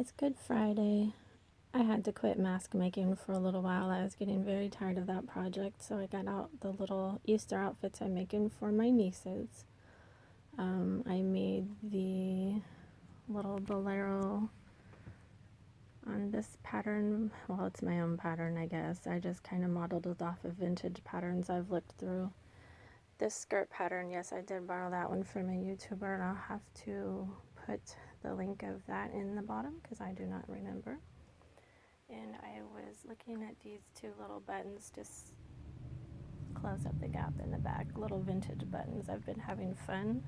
It's Good Friday. I had to quit mask making for a little while. I was getting very tired of that project, so I got out the little Easter outfits I'm making for my nieces. I made the little Bolero on this pattern. Well, it's my own pattern, I guess. I just kind of modeled it off of vintage patterns I've looked through. This skirt pattern, yes, I did borrow that one from a YouTuber, and I'll have to put the link of that in the bottom because I do not remember. And I was looking at these two little buttons, just close up the gap in the back, little vintage buttons. I've been having fun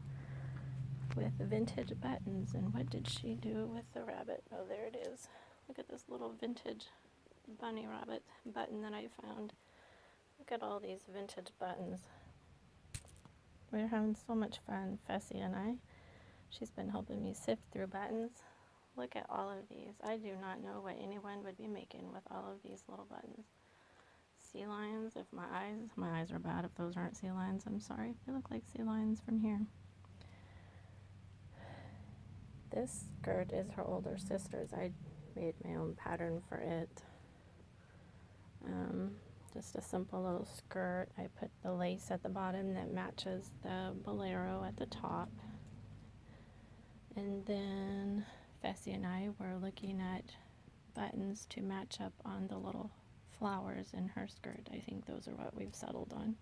with vintage buttons. And what did she do with the rabbit? Oh, there it is. Look at this little vintage bunny rabbit button that I found. Look at all these vintage buttons. We're having so much fun, Fessy and I. She's been helping me sift through buttons. Look at all of these. I do not know what anyone would be making with all of these little buttons. Sea lions, if my eyes are bad if those aren't sea lions, I'm sorry. They look like sea lions from here. This skirt is her older sister's. I made my own pattern for it. Just a simple little skirt. I put the lace at the bottom that matches the Bolero at the top. And then Fessy and I were looking at buttons to match up on the little flowers in her skirt. I think those are what we've settled on.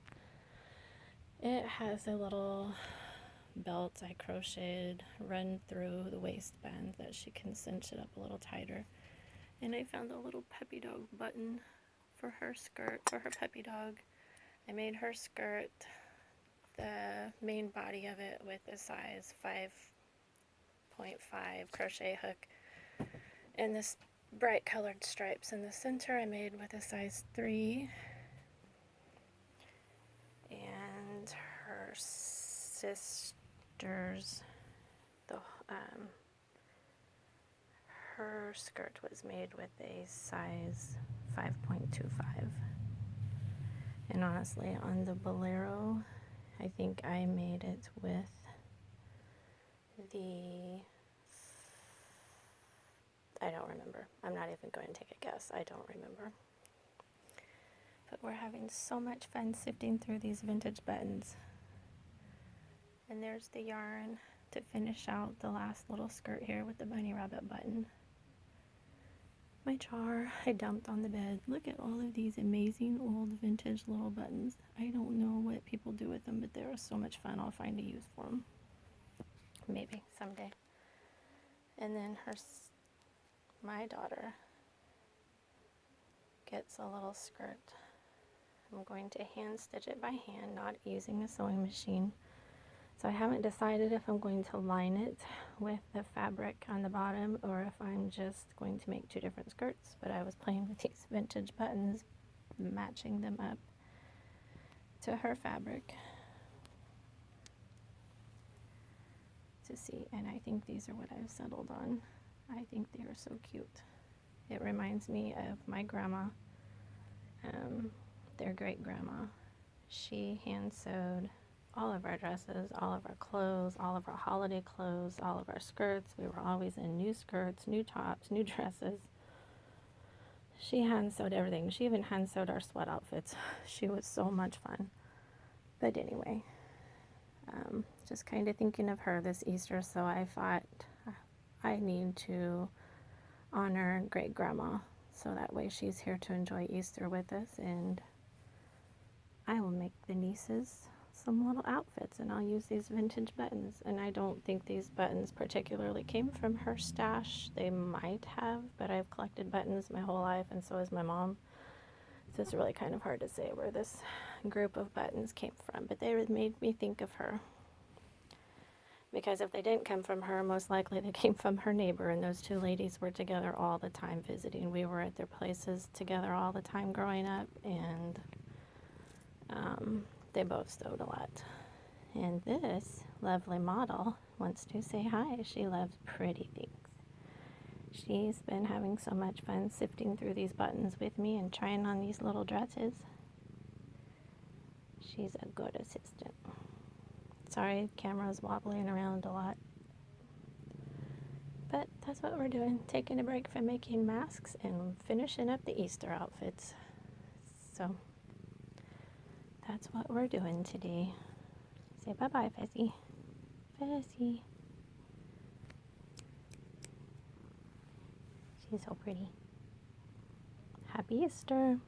It has a little belt I crocheted run through the waistband that she can cinch it up a little tighter. And I found a little puppy dog button for her skirt, for her puppy dog. I made her skirt, the main body of it, with a size 5.5 crochet hook, and this bright colored stripes in the center I made with a size 3. And her sister's, her skirt was made with a size 5.25. And honestly, on the Bolero, I think I made it with I don't remember. I'm not even going to take a guess. I don't remember. But we're having so much fun sifting through these vintage buttons. And there's the yarn to finish out the last little skirt here with the bunny rabbit button. My jar I dumped on the bed. Look at all of these amazing old vintage little buttons. I don't know what people do with them, but they're so much fun. I'll find a use for them. Maybe someday. And then my daughter gets a little skirt. I'm going to hand stitch it by hand, not using a sewing machine. So I haven't decided if I'm going to line it with the fabric on the bottom or if I'm just going to make two different skirts. But I was playing with these vintage buttons, matching them up to her fabric to see. And I think these are what I've settled on. I think they are so cute. It reminds me of my grandma, their great grandma. She hand sewed all of our dresses, all of our clothes, all of our holiday clothes, all of our skirts. We were always in new skirts, new tops, new dresses. She hand sewed everything. She even hand sewed our sweat outfits. She was so much fun. But anyway, just kind of thinking of her this Easter, so I thought I need to honor great grandma, so that way she's here to enjoy Easter with us, and I will make the nieces some little outfits, and I'll use these vintage buttons. And I don't think these buttons particularly came from her stash. They might have, but I've collected buttons my whole life, and so has my mom. So it's really kind of hard to say where this group of buttons came from, but they made me think of her. Because if they didn't come from her, most likely they came from her neighbor, and those two ladies were together all the time visiting. We were at their places together all the time growing up, and they both sewed a lot. And this lovely model wants to say hi. She loves pretty things. She's been having so much fun sifting through these buttons with me and trying on these little dresses. She's a good assistant. Sorry, camera's wobbling around a lot. But that's what we're doing, taking a break from making masks and finishing up the Easter outfits. So that's what we're doing today. Say bye-bye, Fezzy. Fezzy. She's so pretty. Happy Easter.